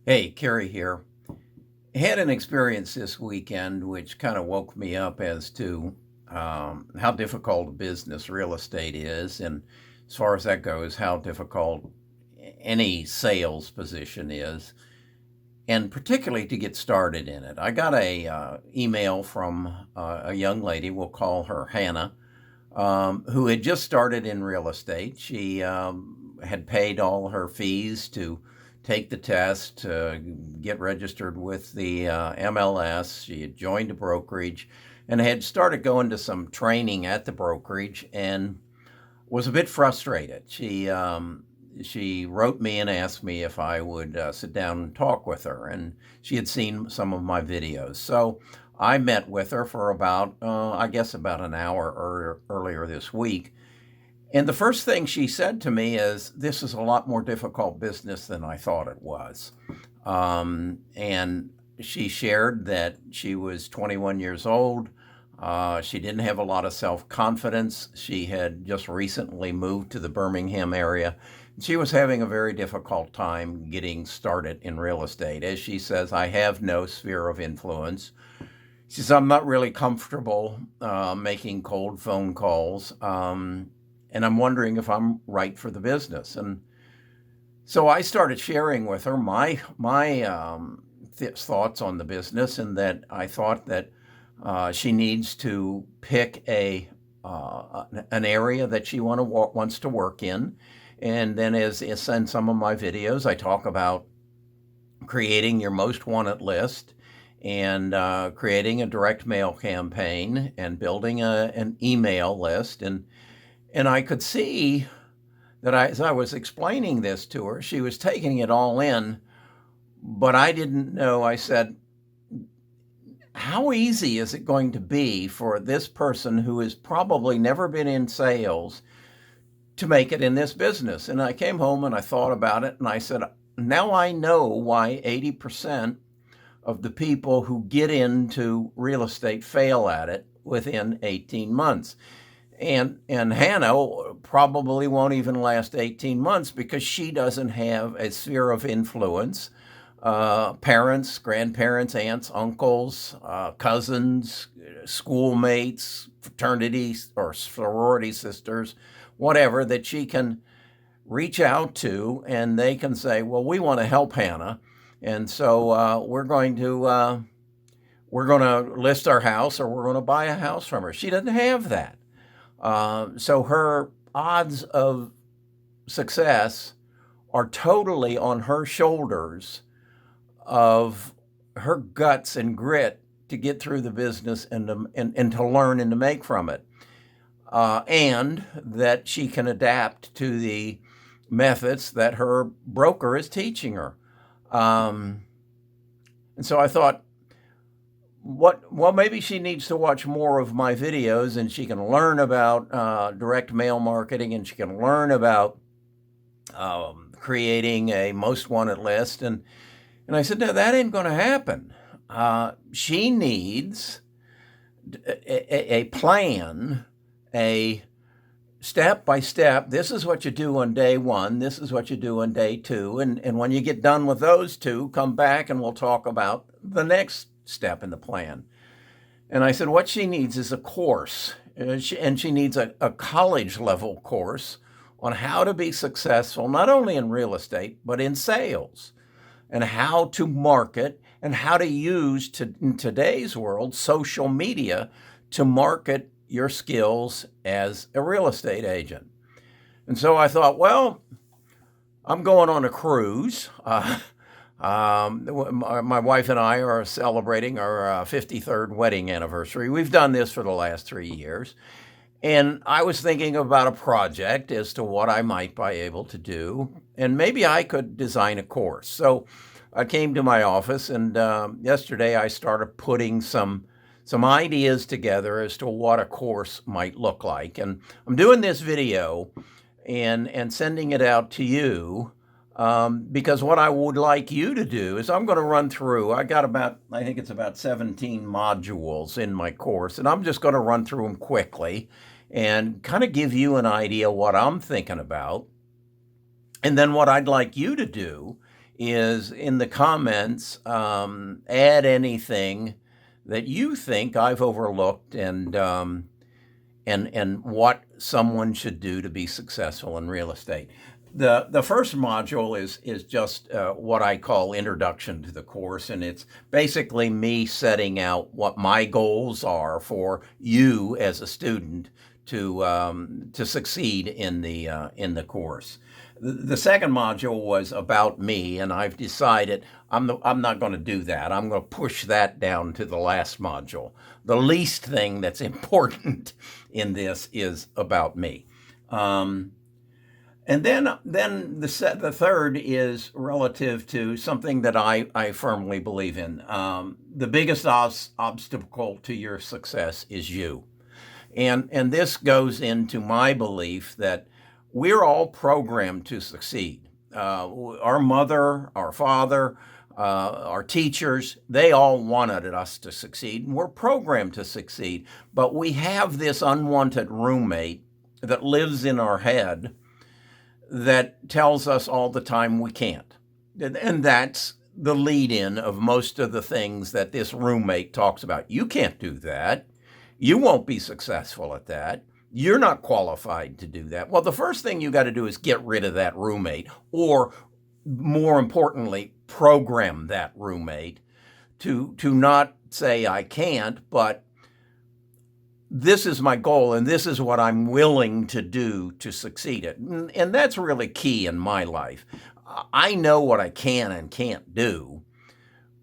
Hey, Kerry here. Had an experience this weekend which kind of woke me up as to how difficult a business real estate is, and as far as that goes, how difficult any sales position is, and particularly to get started in it. I got a email from a young lady, we'll call her Hannah, who had just started in real estate. She had paid all her fees to take the test, to get registered with the MLS. She had joined a brokerage and had started going to some training at the brokerage and was a bit frustrated. She wrote me and asked me if I would sit down and talk with her, and she had seen some of my videos. So I met with her for about, I guess, about an hour earlier this week. And the first thing she said to me is, "This is a lot more difficult business than I thought it was." And she shared that she was 21 years old. She didn't have a lot of self confidence. She had just recently moved to the Birmingham area. She was having a very difficult time getting started in real estate. As she says, "I have no sphere of influence." She says, "I'm not really comfortable making cold phone calls. And I'm wondering if I'm right for the business." And so I started sharing with her my thoughts on the business, and that I thought that she needs to pick an area that she wants to work in. And then, as in some of my videos, I talk about creating your most wanted list, and creating a direct mail campaign, and building an email list. And I could see that as I was explaining this to her, she was taking it all in, but I didn't know. I said, "How easy is it going to be for this person who has probably never been in sales to make it in this business?" And I came home and I thought about it, and I said, "Now I know why 80% of the people who get into real estate fail at it within 18 months. And Hannah probably won't even last 18 months because she doesn't have a sphere of influence. Parents, grandparents, aunts, uncles, cousins, schoolmates, fraternity or sorority sisters, whatever, that she can reach out to, and they can say, "Well, we want to help Hannah, and so we're going to list our house, or we're going to buy a house from her." She doesn't have that. So her odds of success are totally on her shoulders, of her guts and grit to get through the business, and to learn and to make from it. And that she can adapt to the methods that her broker is teaching her. And so I thought, well, maybe she needs to watch more of my videos, and she can learn about direct mail marketing, and she can learn about creating a most wanted list. And I said, "No, that ain't going to happen." She needs a plan, a step by step. This is what you do on day one. This is what you do on day two. And when you get done with those two, come back and we'll talk about the next step in the plan. And I said, what she needs is a course. And she needs a college level course on how to be successful, not only in real estate, but in sales, and how to market, and how to use, in today's world, social media to market your skills as a real estate agent. And so I thought, well, I'm going on a cruise. My wife and I are celebrating our 53rd wedding anniversary. We've done this for the last 3 years. And I was thinking about a project as to what I might be able to do, and maybe I could design a course. So I came to my office, and yesterday I started putting some ideas together as to what a course might look like. And I'm doing this video and sending it out to you, because what I would like you to do is, I'm going to run through, I think it's about 17 modules in my course, and I'm just going to run through them quickly and kind of give you an idea what I'm thinking about. And then what I'd like you to do is in the comments, add anything that you think I've overlooked and what someone should do to be successful in real estate. The first module is just what I call introduction to the course, and it's basically me setting out what my goals are for you as a student to succeed in the course. The second module was about me, and I've decided I'm not going to do that. I'm going to push that down to the last module. The least thing that's important in this is about me. And then the third is relative to something that I firmly believe in. The biggest obstacle to your success is you. And this goes into my belief that we're all programmed to succeed. Our mother, our father, our teachers, they all wanted us to succeed, and we're programmed to succeed. But we have this unwanted roommate that lives in our head that tells us all the time we can't. And that's the lead-in of most of the things that this roommate talks about. You can't do that. You won't be successful at that. You're not qualified to do that. Well, the first thing you got to do is get rid of that roommate, or more importantly, program that roommate to not say I can't, but this is my goal and this is what I'm willing to do to succeed at. And that's really key in my life. I know what I can and can't do.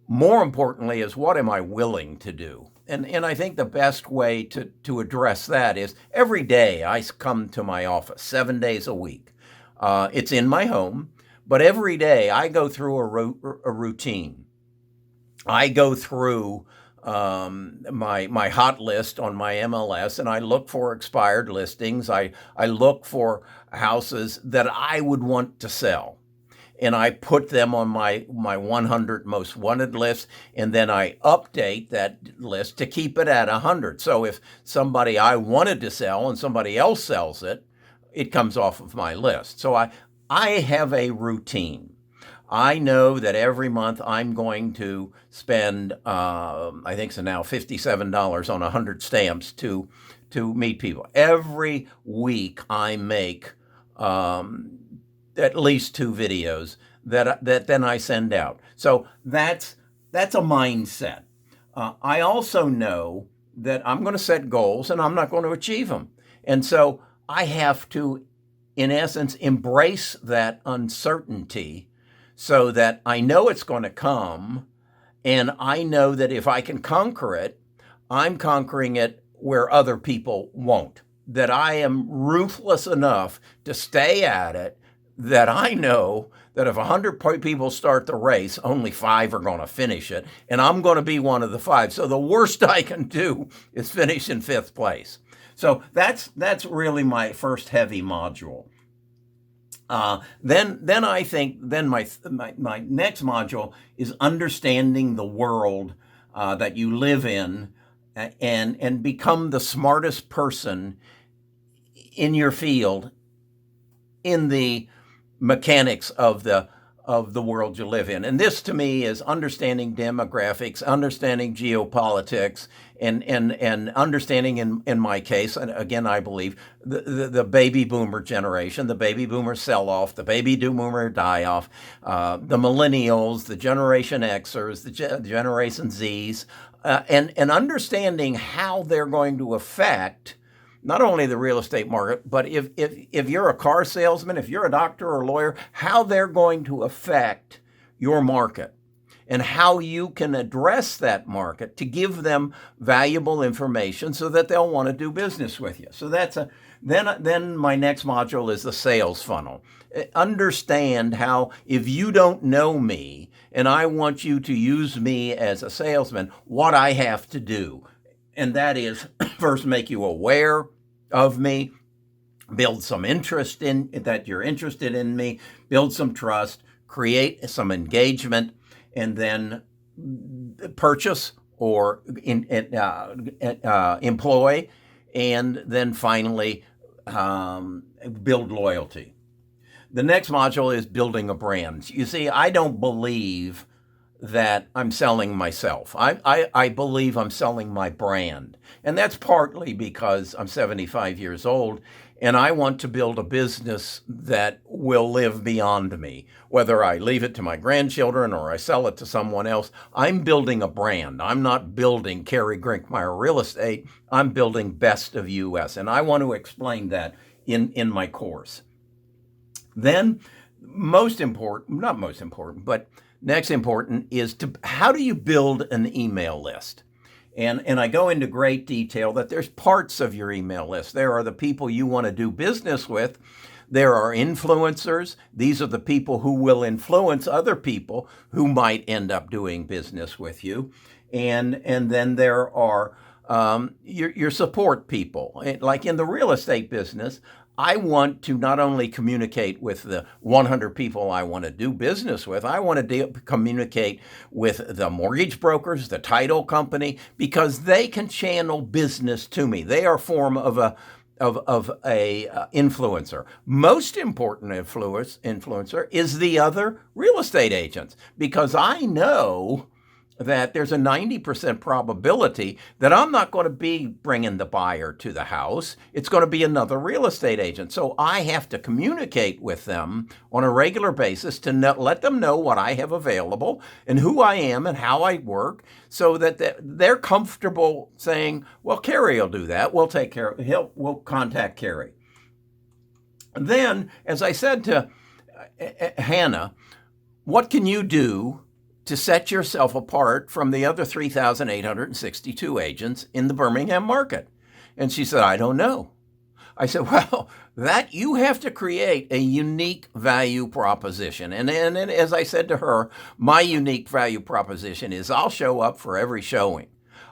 More importantly is what am I willing to do? And I think the best way to address that is every day I come to my office 7 days a week. It's in my home, but every day I go through a routine. I go through my hot list on my MLS, and I look for expired listings. I look for houses that I would want to sell, and I put them on my 100 most wanted list, and then I update that list to keep it at 100. So if somebody I wanted to sell and somebody else sells it, it comes off of my list. So I have a routine. I know that every month I'm going to spend, I think so now, $57 on 100 stamps to meet people. Every week I make at least 2 videos that then I send out. So that's a mindset. I also know that I'm going to set goals and I'm not going to achieve them. And so I have to, in essence, embrace that uncertainty so that I know it's going to come, and I know that if I can conquer it, I'm conquering it where other people won't. That I am ruthless enough to stay at it, that I know that if 100 people start the race, only 5 are going to finish it, and I'm going to be one of the 5. So the worst I can do is finish in 5th place. So that's really my first heavy module. Then I think my next module is understanding the world that you live in, and become the smartest person in your field in the mechanics of the world you live in. And this to me is understanding demographics, understanding geopolitics, and understanding in my case, and again I believe the baby boomer generation, the baby boomer sell off, the baby boomer die off, the millennials, the Generation Xers, the Generation Zs, and understanding how they're going to affect not only the real estate market, but if you're a car salesman, if you're a doctor or a lawyer, how they're going to affect your market and how you can address that market to give them valuable information so that they'll want to do business with you. So then my next module is the sales funnel. Understand how, if you don't know me and I want you to use me as a salesman, what I have to do. And that is first make you aware of me, build some interest in that you're interested in me, build some trust, create some engagement, and then purchase or employ, and then finally build loyalty. The next module is building a brand. You see, I don't believe that I'm selling myself. I believe I'm selling my brand. And that's partly because I'm 75 years old and I want to build a business that will live beyond me. Whether I leave it to my grandchildren or I sell it to someone else, I'm building a brand. I'm not building Kerry Grinkmeyer Real Estate. I'm building Best of US. And I want to explain that in my course. Then, most important, not most important, but next important is how do you build an email list? And I go into great detail that there's parts of your email list. There are the people you want to do business with. There are influencers. These are the people who will influence other people who might end up doing business with you. And then there are your support people. Like in the real estate business, I want to not only communicate with the 100 people I want to do business with, I want to communicate with the mortgage brokers, the title company, because they can channel business to me. They are a form of a influencer. Most important influencer is the other real estate agents, because I know that there's a 90% probability that I'm not going to be bringing the buyer to the house. It's going to be another real estate agent. So I have to communicate with them on a regular basis to let them know what I have available and who I am and how I work, so that they're comfortable saying, well, Kerry will do that. We'll take care of it. We'll contact Kerry. Then, as I said to Hannah, what can you do to set yourself apart from the other 3,862 agents in the Birmingham market? And she said, I don't know. I said, well, that you have to create a unique value proposition. And as I said to her, my unique value proposition is I'll show up for every showing.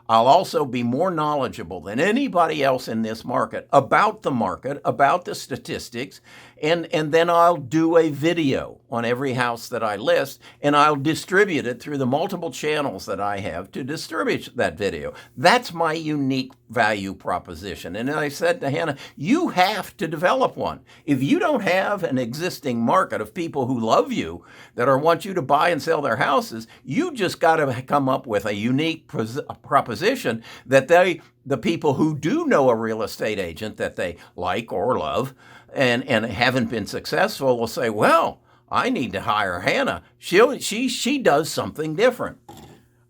I'll also be more knowledgeable than anybody else in this market, about the statistics, and then I'll do a video on every house that I list, and I'll distribute it through the multiple channels that I have to distribute that video. That's my unique value proposition. And I said to Hannah, you have to develop one. If you don't have an existing market of people who love you, that want you to buy and sell their houses, you just got to come up with a unique proposition that the people who do know a real estate agent that they like or love and haven't been successful will say, well, I need to hire Hannah. She does something different.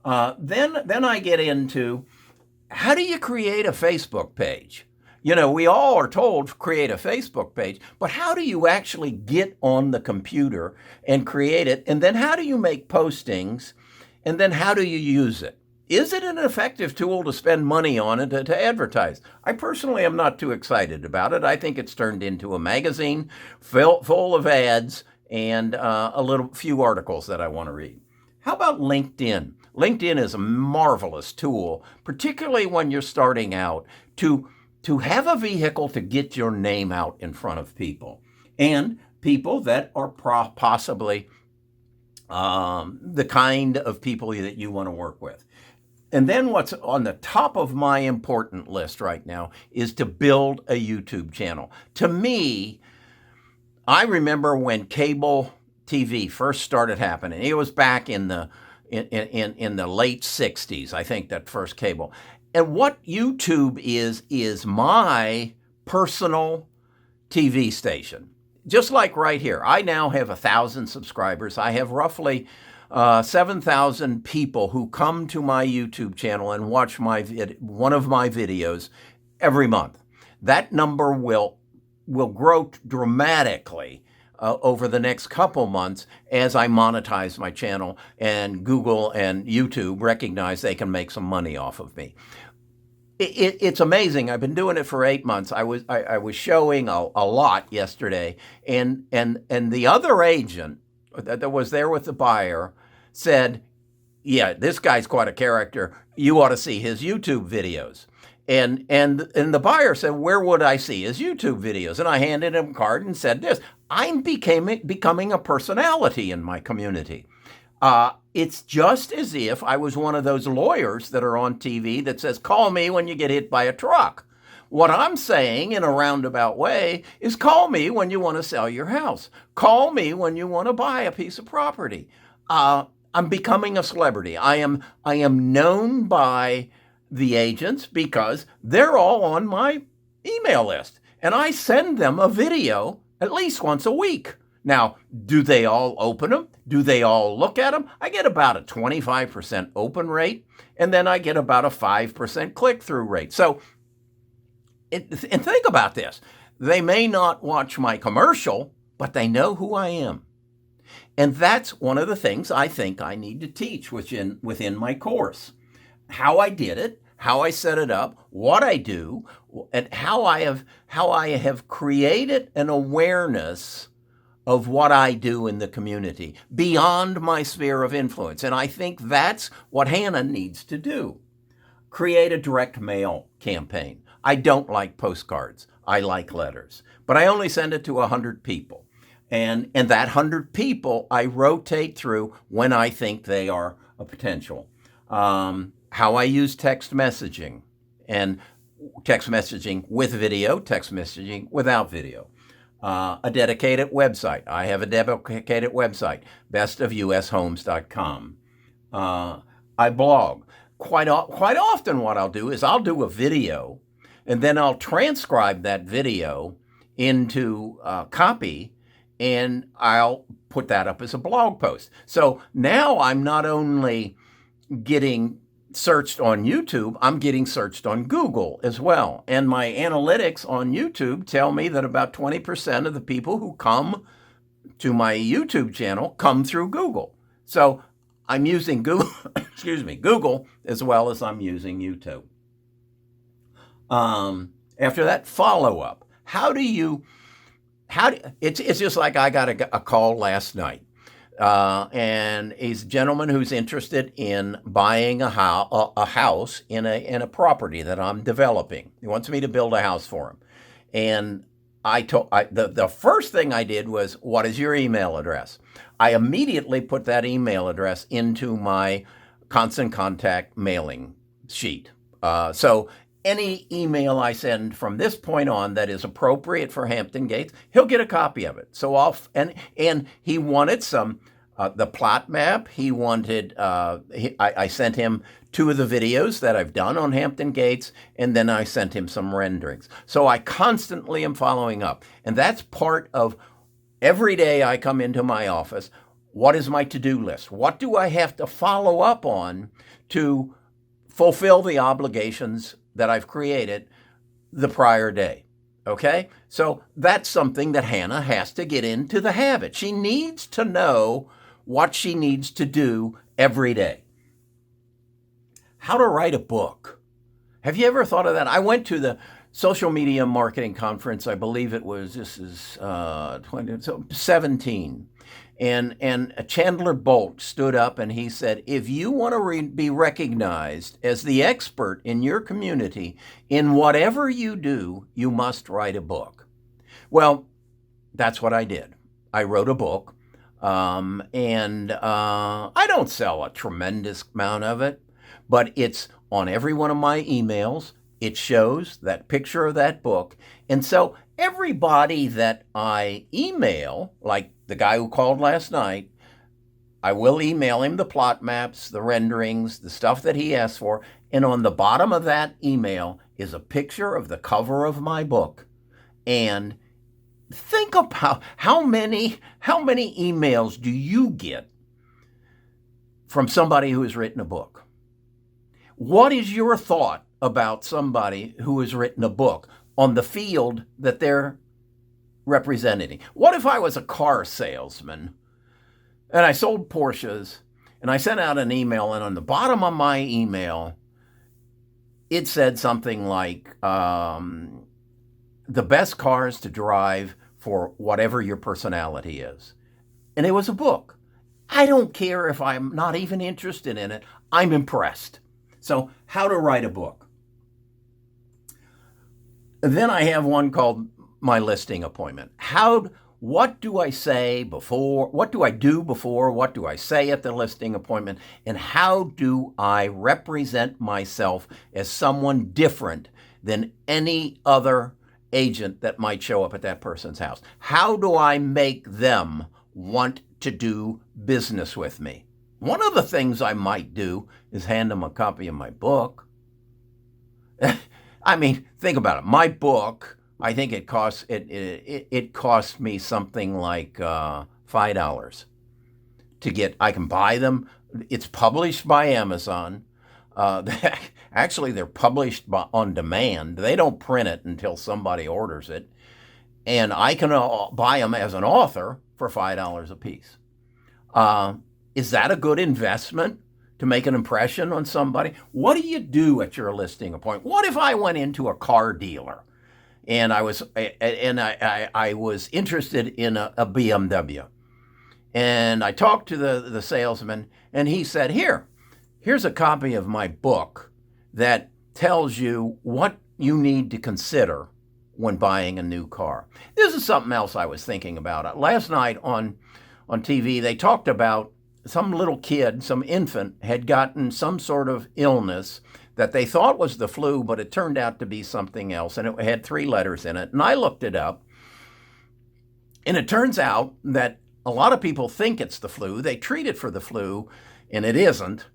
Then I get into, how do you create a Facebook page? You know, we all are told to create a Facebook page, but how do you actually get on the computer and create it? And then how do you make postings? And then how do you use it? Is it an effective tool to spend money on it to advertise? I personally am not too excited about it. I think it's turned into a magazine full of ads and a few articles that I want to read. How about LinkedIn? LinkedIn is a marvelous tool, particularly when you're starting out, to have a vehicle to get your name out in front of people, and people that are possibly the kind of people that you want to work with. And then what's on the top of my important list right now is to build a YouTube channel. To me, I remember when cable TV first started happening. It was back in the late 60s, I think, that first cable. And what YouTube is my personal TV station. Just like right here, I now have 1,000 subscribers. I have roughly 7,000 people who come to my YouTube channel and watch one of my videos every month. That number will grow dramatically over the next couple months as I monetize my channel and Google and YouTube recognize they can make some money off of me. It's amazing. I've been doing it for 8 months. I was showing a lot yesterday, and the other agent that was there with the buyer said, yeah, this guy's quite a character. You ought to see his YouTube videos. And the buyer said, where would I see his YouTube videos? And I handed him a card and said this, I'm becoming a personality in my community. It's just as if I was one of those lawyers that are on TV that says, call me when you get hit by a truck. what I'm saying in a roundabout way is call me when you want to sell your house. Call me when you want to buy a piece of property. I'm becoming a celebrity. I am known by the agents because they're all on my email list. And I send them a video at least once a week. Now, do they all open them? Do they all look at them? I get about a 25% open rate, and then I get about a 5% click-through rate. So, and think about this. They may not watch my commercial, but they know who I am. And that's one of the things I think I need to teach within my course. How I did it, how I set it up, what I do, and how I have created an awareness of what I do in the community beyond my sphere of influence. And I think that's what Hannah needs to do. Create a direct mail campaign. I don't like postcards. I like letters. But I only send it to 100 people. And that 100 people I rotate through when I think they are a potential. How I use text messaging, and text messaging with video, text messaging without video. A dedicated website. I have a dedicated website, bestofushomes.com. I blog. Quite often what I'll do is I'll do a video, and then I'll transcribe that video into copy, and I'll put that up as a blog post. So now I'm not only getting searched on YouTube, I'm getting searched on Google as well. And my analytics on YouTube tell me that about 20% of the people who come to my YouTube channel come through Google. So I'm using Google, Google as well as I'm using YouTube. After that, follow up. It's just like I got a call last night. And he's a gentleman who's interested in buying a house in a property that I'm developing. He wants me to build a house for him. And the first thing I did was, what is your email address? I immediately put that email address into my constant contact mailing sheet. So any email I send from this point on that is appropriate for Hampton Gates, he'll get a copy of it. So and he wanted some the plot map. He wanted I sent him 2 of the videos that I've done on Hampton Gates, and then I sent him some renderings. So I constantly am following up, and that's part of every day I come into my office. What is my to-do list? What do I have to follow up on to fulfill the obligations that I've created the prior day? Okay? So that's something that Hannah has to get into the habit. She needs to know what she needs to do every day. How to write a book. Have you ever thought of that? I went to the social media marketing conference, I believe it was, 17. And Chandler Bolt stood up and he said, if you want to be recognized as the expert in your community in whatever you do, you must write a book. Well, that's what I did. I wrote a book, and I don't sell a tremendous amount of it, but it's on every one of my emails. It shows that picture of that book. And so everybody that I email, like the guy who called last night, I will email him the plot maps, the renderings, the stuff that he asked for. And on the bottom of that email is a picture of the cover of my book. And think about how many emails do you get from somebody who has written a book? What is your thought about somebody who has written a book on the field that they're representing? What if I was a car salesman and I sold Porsches and I sent out an email, and on the bottom of my email, it said something like, the best cars to drive for whatever your personality is. And it was a book. I don't care if I'm not even interested in it. I'm impressed. So how to write a book. Then I have one called my listing appointment. What do I say before? What do I do before? What do I say at the listing appointment? And how do I represent myself as someone different than any other agent that might show up at that person's house? How do I make them want to do business with me? One of the things I might do is hand them a copy of my book. I mean, think about it. My book, I think it cost me something like $5 to get. I can buy them. It's published by Amazon. Actually, they're published on demand. They don't print it until somebody orders it. And I can buy them as an author for $5 a piece. Is that a good investment to make an impression on somebody? What do you do at your listing appointment? What if I went into a car dealer and I was interested in a BMW, and I talked to the salesman, and he said, here's a copy of my book that tells you what you need to consider when buying a new car. This is something else I was thinking about. Last night on TV, they talked about some little kid, some infant, had gotten some sort of illness that they thought was the flu, but it turned out to be something else, and it had 3 letters in it. And I looked it up, and it turns out that a lot of people think it's the flu. They treat it for the flu, and it isn't,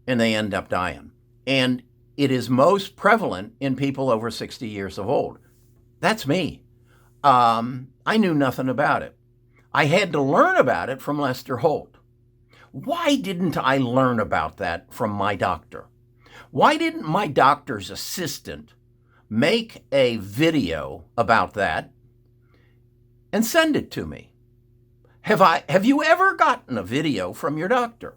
and they end up dying. And it is most prevalent in people over 60 years of old. That's me. I knew nothing about it. I had to learn about it from Lester Holt. Why didn't I learn about that from my doctor? Why didn't my doctor's assistant make a video about that and send it to me? Have you ever gotten a video from your doctor?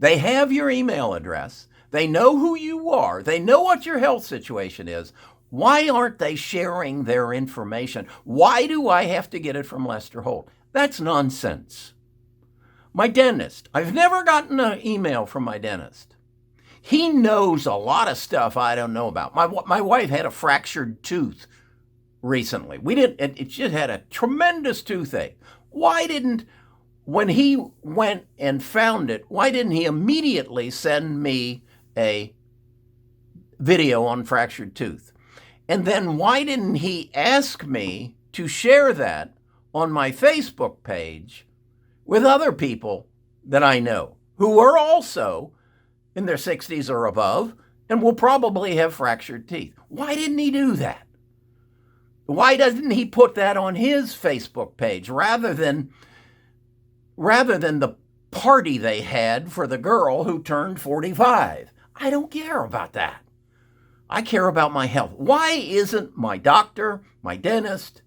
They have your email address. They know who you are. They know what your health situation is. Why aren't they sharing their information? Why do I have to get it from Lester Holt? That's nonsense. My dentist, I've never gotten an email from my dentist. He knows a lot of stuff I don't know about. My wife had a fractured tooth recently. It just had a tremendous toothache. When he went and found it, why didn't he immediately send me a video on fractured tooth? And then why didn't he ask me to share that on my Facebook page with other people that I know who are also in their 60s or above and will probably have fractured teeth? Why didn't he do that? Why doesn't he put that on his Facebook page rather than the party they had for the girl who turned 45? I don't care about that. I care about my health. Why isn't my doctor, my dentist,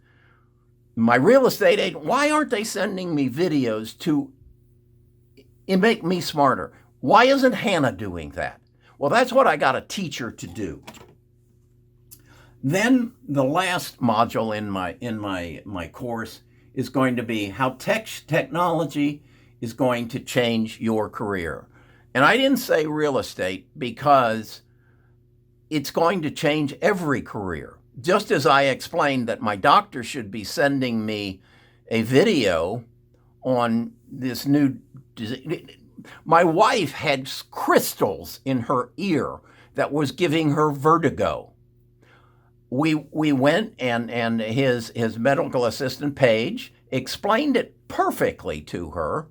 my real estate agent, why aren't they sending me videos to make me smarter? Why isn't Hannah doing that? Well, that's what I got a teacher to do. Then the last module in my course is going to be how technology is going to change your career. And I didn't say real estate because it's going to change every career. Just as I explained that my doctor should be sending me a video on this new disease. My wife had crystals in her ear that was giving her vertigo. We went and his medical assistant, Paige, explained it perfectly to her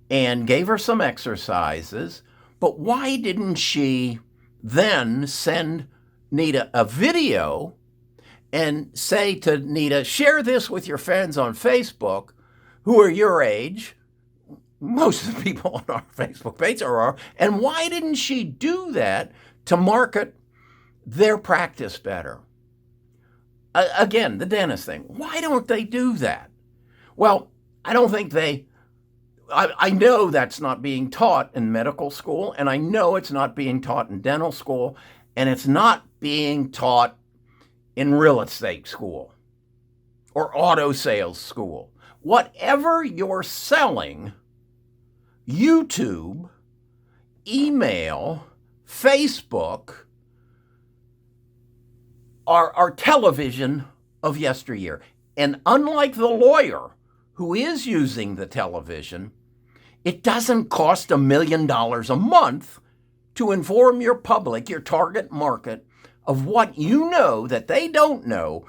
and gave her some exercises. But why didn't she then send Nita a video and say to Nita, share this with your friends on Facebook who are your age? Most of the people on our Facebook page are. And why didn't she do that to market their practice better? Again, the dentist thing. Why don't they do that? Well, I don't think I know that's not being taught in medical school, and I know it's not being taught in dental school, and it's not being taught in real estate school or auto sales school. Whatever you're selling, YouTube, email, Facebook are television of yesteryear. And unlike the lawyer who is using the television, it doesn't cost $1 million a month to inform your public, your target market, of what you know that they don't know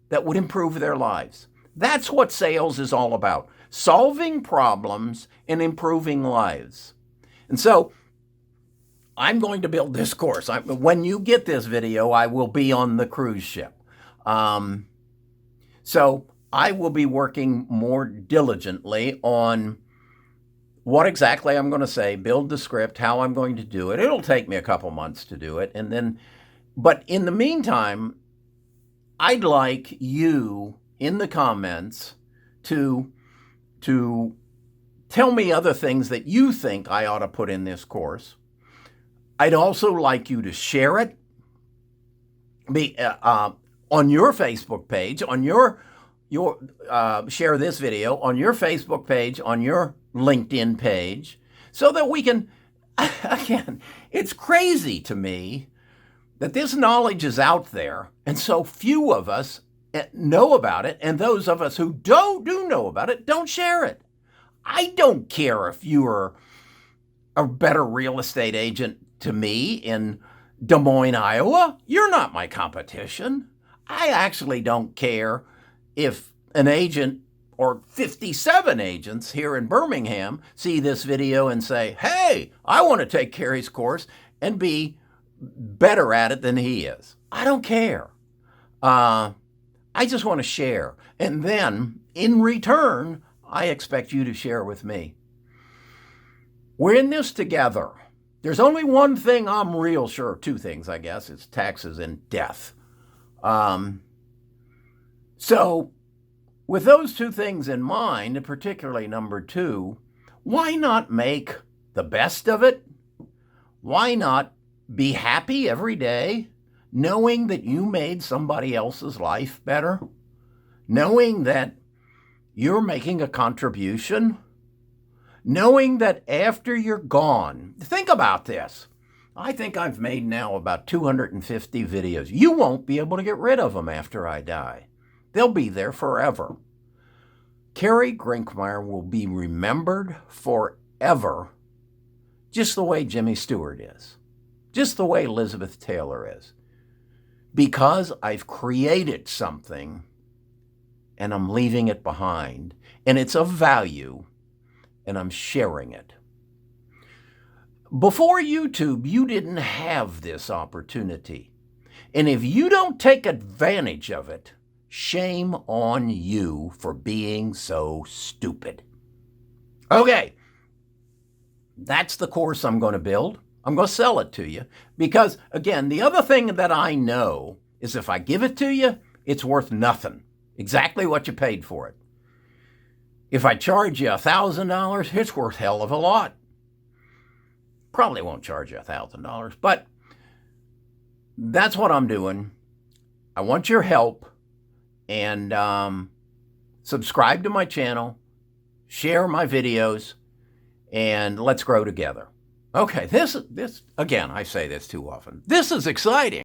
that would improve their lives. That's what sales is all about. Solving problems and improving lives. And so I'm going to build this course. When you get this video, I will be on the cruise ship. So I will be working more diligently on what exactly I'm going to say, build the script, how I'm going to do it. It'll take me a couple months to do it. But in the meantime, I'd like you in the comments to tell me other things that you think I ought to put in this course. I'd also like you to share it on your Facebook page, on your share this video on your Facebook page, on your LinkedIn page, so that we can, again, it's crazy to me that this knowledge is out there and so few of us know about it, and those of us who do know about it don't share it. I don't care if you are a better real estate agent to me in Des Moines, Iowa. You're not my competition. I actually don't care if an agent or 57 agents here in Birmingham see this video and say, hey, I want to take Kerry's course and be better at it than he is. I don't care. I just want to share. And then in return, I expect you to share with me. We're in this together. There's only one thing I'm real sure, two things, I guess. It's taxes and death. So with those two things in mind, and particularly number two, why not make the best of it? Why not be happy every day, knowing that you made somebody else's life better, knowing that you're making a contribution, knowing that after you're gone, think about this. I think I've made now about 250 videos. You won't be able to get rid of them after I die. They'll be there forever. Kerry Grinkmeyer will be remembered forever, just the way Jimmy Stewart is, just the way Elizabeth Taylor is, because I've created something and I'm leaving it behind, and it's of value, and I'm sharing it. Before YouTube, you didn't have this opportunity. And if you don't take advantage of it, shame on you for being so stupid. Okay, that's the course I'm going to build. I'm going to sell it to you because, again, the other thing that I know is if I give it to you, it's worth nothing. Exactly what you paid for it. If I charge you $1,000, it's worth hell of a lot. Probably won't charge you $1,000, but that's what I'm doing. I want your help, and subscribe to my channel, share my videos, and let's grow together. Okay, this again, I say this too often. This is exciting.